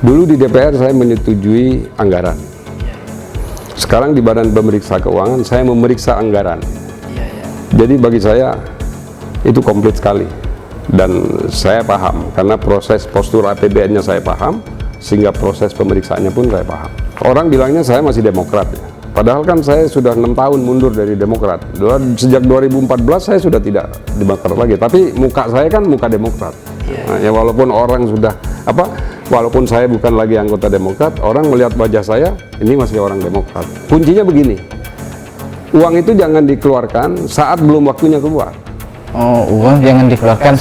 Dulu di DPR saya menyetujui anggaran. Sekarang di Badan Pemeriksa Keuangan saya memeriksa anggaran. Jadi bagi saya itu komplit sekali. Dan saya paham, karena proses postur APBN-nya saya paham, sehingga proses pemeriksaannya pun saya paham. Orang bilangnya saya masih Demokrat ya. Padahal kan saya sudah 6 tahun mundur dari Demokrat. Sejak 2014 saya sudah tidak Demokrat lagi. Tapi muka saya kan muka Demokrat. Nah, ya walaupun orang sudah walaupun saya bukan lagi anggota Demokrat, orang melihat wajah saya ini masih orang Demokrat. Kuncinya begini, uang itu jangan dikeluarkan saat belum waktunya keluar. Oh, uang jangan dikeluarkan.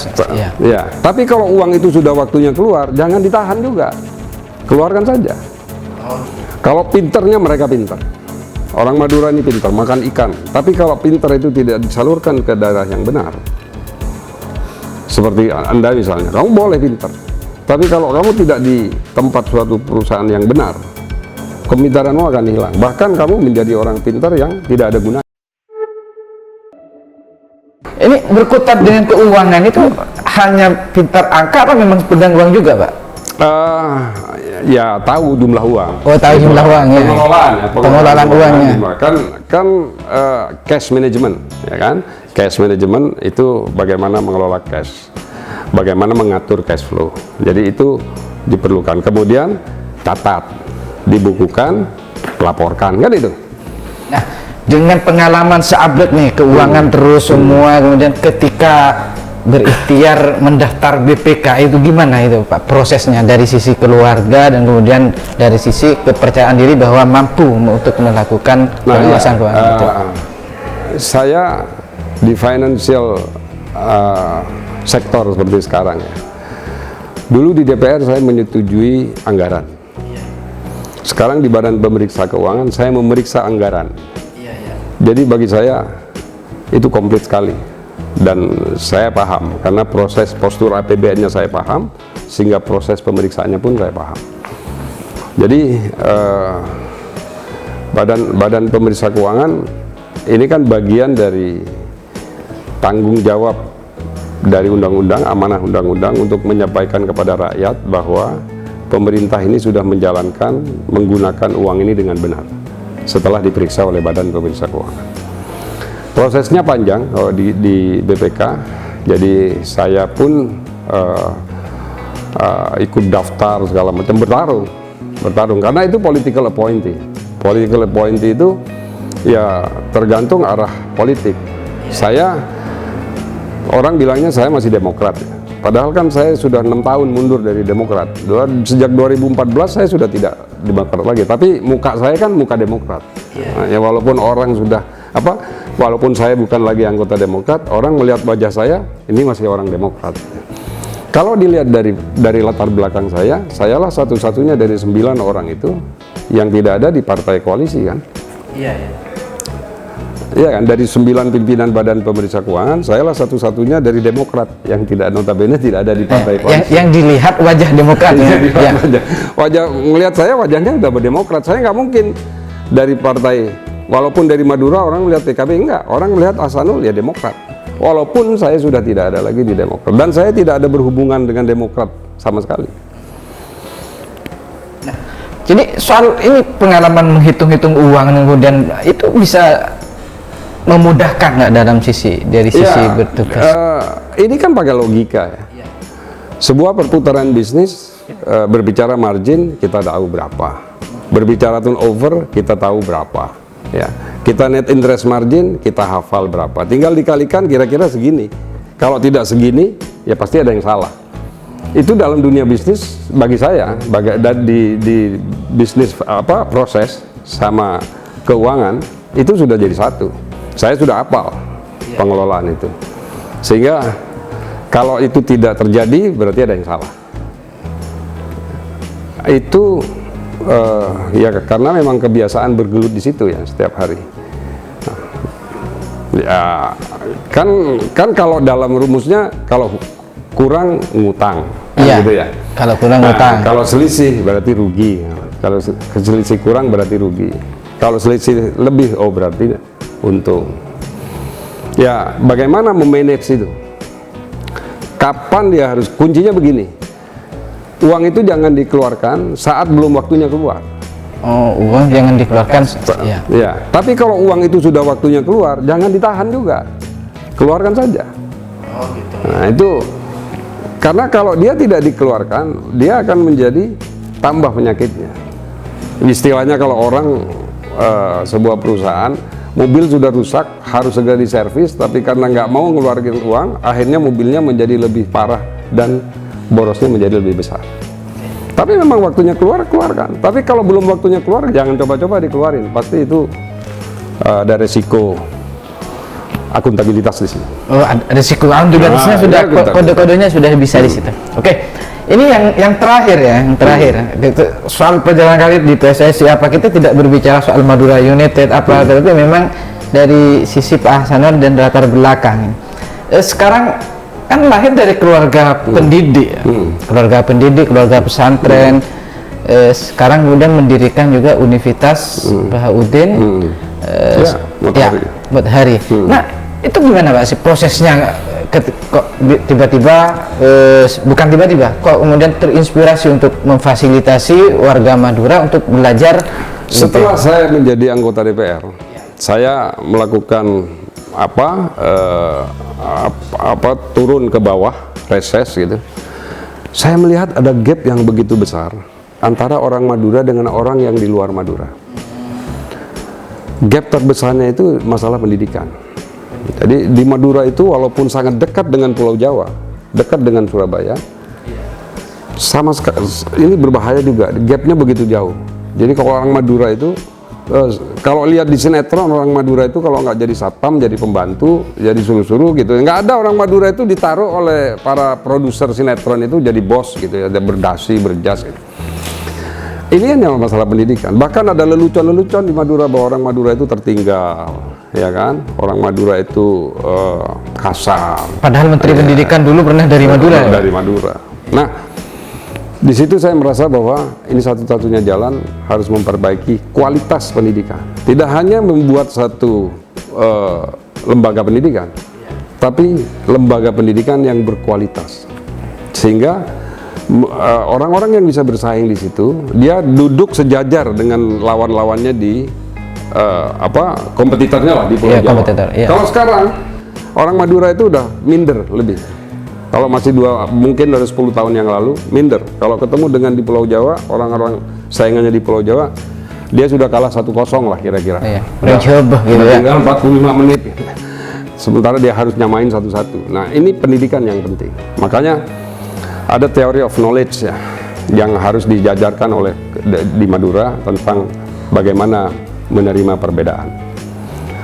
Ya, tapi kalau uang itu sudah waktunya keluar, jangan ditahan juga, keluarkan saja. Kalau pinternya mereka pinter. Orang Madura ini pintar makan ikan, tapi kalau pintar itu tidak disalurkan ke daerah yang benar, seperti Anda misalnya, kamu boleh pintar, tapi kalau kamu tidak di tempat suatu perusahaan yang benar, kepintaranmu akan hilang. Bahkan kamu menjadi orang pintar yang tidak ada gunanya. Ini berkutat dengan keuangan itu hanya pintar angka atau memang pedang uang juga, Pak? Ya tahu jumlah uang. Oh, tahu jumlah uang ya. Pengelolaan uangnya. Kan cash management, ya kan? Cash management itu bagaimana mengelola cash, bagaimana mengatur cash flow. Jadi itu diperlukan. Kemudian catat, dibukukan, laporkan, kan itu. Nah, dengan pengalaman seupdate nih keuangan terus semua, kemudian ketika berikhtiar mendaftar BPK itu gimana itu Pak prosesnya dari sisi keluarga dan kemudian dari sisi kepercayaan diri bahwa mampu untuk melakukan pengawasan keuangan? Saya di financial sektor seperti sekarang ya. Dulu di DPR saya menyetujui anggaran. Sekarang di Badan Pemeriksa Keuangan saya memeriksa anggaran. Jadi bagi saya itu komplit sekali, dan saya paham karena proses postur APBN-nya saya paham, sehingga proses pemeriksaannya pun saya paham. Jadi Badan Pemeriksa Keuangan ini kan bagian dari tanggung jawab dari undang-undang, amanah undang-undang untuk menyampaikan kepada rakyat bahwa pemerintah ini sudah menjalankan menggunakan uang ini dengan benar setelah diperiksa oleh Badan Pemeriksa Keuangan. Prosesnya panjang di BPK, jadi saya pun ikut daftar segala macam, bertarung karena itu political appointee. Political appointee itu ya tergantung arah politik. Orang bilangnya saya masih Demokrat ya. Padahal kan saya sudah 6 tahun mundur dari Demokrat. Sejak 2014 saya sudah tidak Demokrat lagi. Tapi muka saya kan muka Demokrat. Nah, ya walaupun orang sudah walaupun saya bukan lagi anggota Demokrat, orang melihat wajah saya ini masih orang Demokrat. Kalau dilihat dari latar belakang saya, sayalah satu-satunya dari 9 orang itu yang tidak ada di partai koalisi kan. Iya kan, dari 9 pimpinan Badan Pemeriksa Keuangan, sayalah satu-satunya dari Demokrat yang tidak, notabene tidak ada di partai koalisi. Yang dilihat wajah Demokrat ya. Wajah melihat saya wajahnya udah berdemokrat. Saya nggak mungkin dari partai, walaupun dari Madura orang melihat PKB, enggak, orang melihat Ahsanul ya Demokrat. Walaupun saya sudah tidak ada lagi di Demokrat, dan saya tidak ada berhubungan dengan Demokrat sama sekali. Nah, jadi soal ini pengalaman menghitung-hitung uang kemudian itu bisa memudahkan nggak dalam sisi bertugas? Ini kan pakai logika ya. Sebuah perputaran bisnis berbicara margin kita tahu berapa, berbicara turnover kita tahu berapa, ya. Kita net interest margin kita hafal berapa. Tinggal dikalikan kira-kira segini. Kalau tidak segini, ya pasti ada yang salah. Itu dalam dunia bisnis bagi saya, di bisnis proses sama keuangan itu sudah jadi satu. Saya sudah hafal pengelolaan itu, sehingga kalau itu tidak terjadi berarti ada yang salah. Itu ya karena memang kebiasaan bergelut di situ ya setiap hari. Ya kan kalau dalam rumusnya kalau kurang ngutang, gitu ya. Kalau kurang ngutang. Kalau selisih berarti rugi. Kalau selisih kurang berarti rugi. Kalau selisih lebih berarti untung. Ya, bagaimana memanage itu? Kapan dia harus, kuncinya begini. uang itu jangan dikeluarkan saat belum waktunya keluar. Oh, uang jangan dikeluarkan. Ya. Ya, tapi kalau uang itu sudah waktunya keluar, jangan ditahan juga, keluarkan saja. Oh, gitu. Nah itu, karena kalau dia tidak dikeluarkan, dia akan menjadi tambah penyakitnya. Istilahnya kalau orang sebuah perusahaan, mobil sudah rusak, harus segera diservis, tapi karena nggak mau ngeluarin uang, akhirnya mobilnya menjadi lebih parah dan borosnya menjadi lebih besar. Tapi memang waktunya keluar, keluarkan. Tapi kalau belum waktunya keluar, jangan coba-coba dikeluarin. Pasti itu ada resiko akuntabilitas di sini. Oh, ada resiko akuntabilitasnya sudah, kode-kodenya sudah bisa di situ. Oke, ini yang terakhir ya, yang terakhir. Soal perjalanan karir di PSSI, apa kita tidak berbicara soal Madura United apa, tapi memang dari sisi Pak Ahsanul dan latar belakang. Sekarang kan lahir dari keluarga pendidik, keluarga pesantren. Sekarang kemudian mendirikan juga Universitas Bahauddin Bathari. Nah, itu gimana Pak sih prosesnya? Kok tiba-tiba bukan tiba-tiba, kok kemudian terinspirasi untuk memfasilitasi warga Madura untuk belajar? Setelah saya menjadi anggota DPR, saya melakukan turun ke bawah, reses gitu. Saya melihat ada gap yang begitu besar antara orang Madura dengan orang yang di luar Madura. Gap terbesarnya itu masalah pendidikan. Jadi di Madura itu walaupun sangat dekat dengan Pulau Jawa, dekat dengan Surabaya, sama sekali ini berbahaya juga. Gapnya begitu jauh. Jadi kalau orang Madura itu kalau lihat di sinetron, orang Madura itu kalau nggak jadi satpam, jadi pembantu, jadi suruh-suruh gitu. Nggak ada orang Madura itu ditaruh oleh para produser sinetron itu jadi bos gitu ya, ada berdasi, berjas gitu. Ini hanya masalah pendidikan. Bahkan ada lelucon-lelucon di Madura bahwa orang Madura itu tertinggal, ya kan? Orang Madura itu kasar. Padahal Menteri Pendidikan dulu pernah dari Madura. Dari Madura. Nah, di situ saya merasa bahwa ini satu-satunya jalan harus memperbaiki kualitas pendidikan. Tidak hanya membuat satu lembaga pendidikan, tapi lembaga pendidikan yang berkualitas. Sehingga orang-orang yang bisa bersaing di situ, dia duduk sejajar dengan lawan-lawannya di kompetitornya lah di Pulau Jawa. Kalau sekarang orang Madura itu udah minder lebih. Kalau masih mungkin dari 10 tahun yang lalu, minder. Kalau ketemu dengan di Pulau Jawa, orang-orang saingannya di Pulau Jawa, dia sudah kalah 1-0 lah kira-kira. Iya, coba gitu ya. Tinggal 45 menit. Sementara dia harus nyamain satu-satu. Nah, ini pendidikan yang penting. Makanya ada theory of knowledge ya, yang harus dijajarkan oleh di Madura tentang bagaimana menerima perbedaan.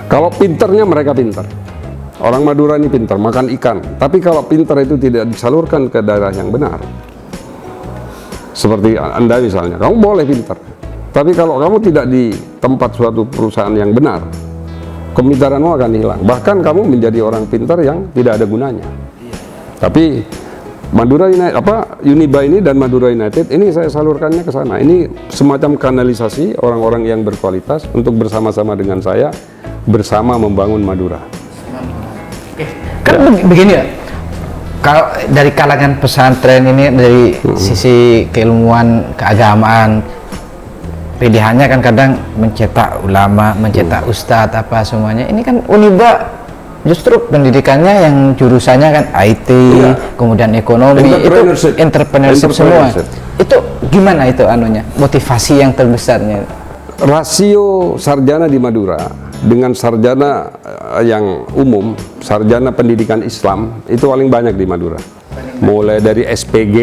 Kalau pinternya mereka pinter. Orang Madura ini pintar, makan ikan. Tapi kalau pintar itu tidak disalurkan ke daerah yang benar, seperti Anda misalnya, kamu boleh pintar. Tapi kalau kamu tidak di tempat suatu perusahaan yang benar, kepintaranmu akan hilang. Bahkan kamu menjadi orang pintar yang tidak ada gunanya. Tapi Madura United, Uniba ini dan Madura United ini saya salurkannya ke sana. Ini semacam kanalisasi orang-orang yang berkualitas untuk bersama-sama dengan saya bersama membangun Madura. Kan begini ya, kalau dari kalangan pesantren ini dari sisi keilmuan keagamaan, pilihannya kan kadang mencetak ulama, mencetak ustadz apa semuanya. Ini kan Uniba justru pendidikannya yang jurusannya kan IT, kemudian ekonomi, entrepreneurship semua. Itu gimana itu anunya, motivasi yang terbesarnya? Rasio sarjana di Madura dengan sarjana yang umum, sarjana pendidikan Islam itu paling banyak di Madura. Mulai dari SPG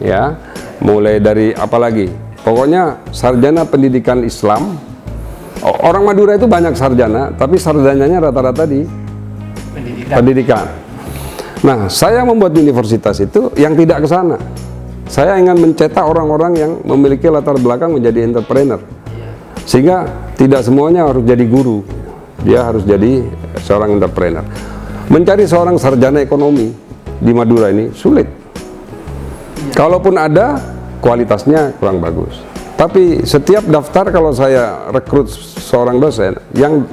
ya, mulai dari apalagi, pokoknya sarjana pendidikan Islam. Orang Madura itu banyak sarjana, tapi sarjananya rata-rata di pendidikan. Nah, saya membuat universitas itu yang tidak ke sana. Saya ingin mencetak orang-orang yang memiliki latar belakang menjadi entrepreneur. Sehingga tidak semuanya harus jadi guru, dia harus jadi seorang entrepreneur. Mencari seorang sarjana ekonomi di Madura ini sulit. Kalaupun ada, kualitasnya kurang bagus. Tapi setiap daftar kalau saya rekrut seorang dosen yang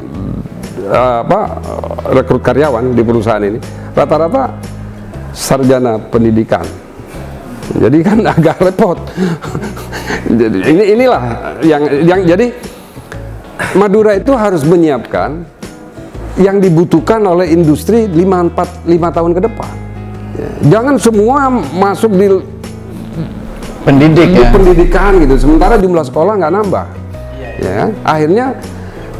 rekrut karyawan di perusahaan ini, rata-rata sarjana pendidikan Jadi kan agak repot. Jadi inilah yang jadi Madura itu harus menyiapkan yang dibutuhkan oleh industri 5 tahun ke depan. Jangan semua masuk di pendidikan gitu, sementara jumlah sekolah nggak nambah. Ya, akhirnya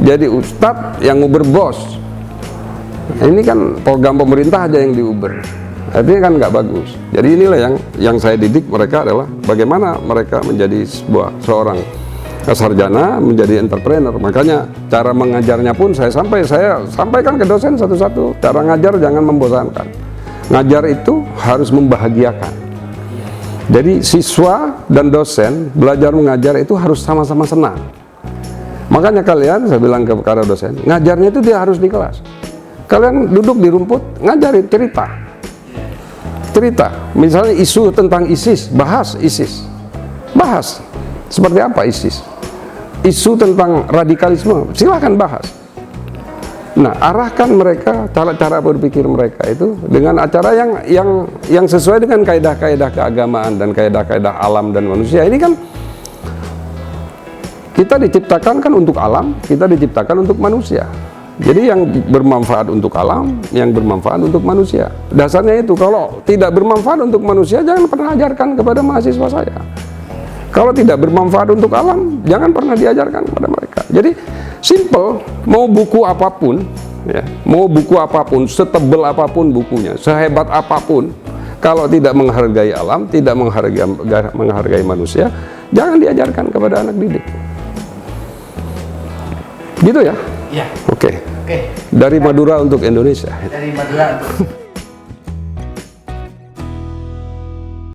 jadi ustadz yang nguber bos. Ini kan program pemerintah aja yang diuber. Artinya kan nggak bagus. Jadi inilah yang saya didik mereka adalah bagaimana mereka menjadi seorang sarjana, menjadi entrepreneur. Makanya cara mengajarnya pun saya sampaikan ke dosen satu-satu. Cara ngajar jangan membosankan. Ngajar itu harus membahagiakan. Jadi siswa dan dosen belajar mengajar itu harus sama-sama senang. Makanya kalian, saya bilang ke para dosen, ngajarnya itu dia harus di kelas. Kalian duduk di rumput, ngajarin cerita, misalnya isu tentang ISIS, bahas ISIS, bahas seperti apa ISIS, isu tentang radikalisme, silahkan bahas. Nah, arahkan mereka cara berpikir mereka itu dengan acara yang sesuai dengan kaidah-kaidah keagamaan dan kaidah-kaidah alam dan manusia. Ini kan kita diciptakan kan untuk alam, kita diciptakan untuk manusia. Jadi yang bermanfaat untuk alam, yang bermanfaat untuk manusia. Dasarnya itu, kalau tidak bermanfaat untuk manusia, jangan pernah ajarkan kepada mahasiswa saya. Kalau tidak bermanfaat untuk alam, jangan pernah diajarkan kepada mereka. Jadi simple, mau buku apapun, ya, mau buku apapun, setebal apapun bukunya, sehebat apapun, kalau tidak menghargai alam, tidak menghargai manusia, jangan diajarkan kepada anak didik. Gitu ya? Iya. Oke. Dari Madura untuk Indonesia. Dari Madura untuk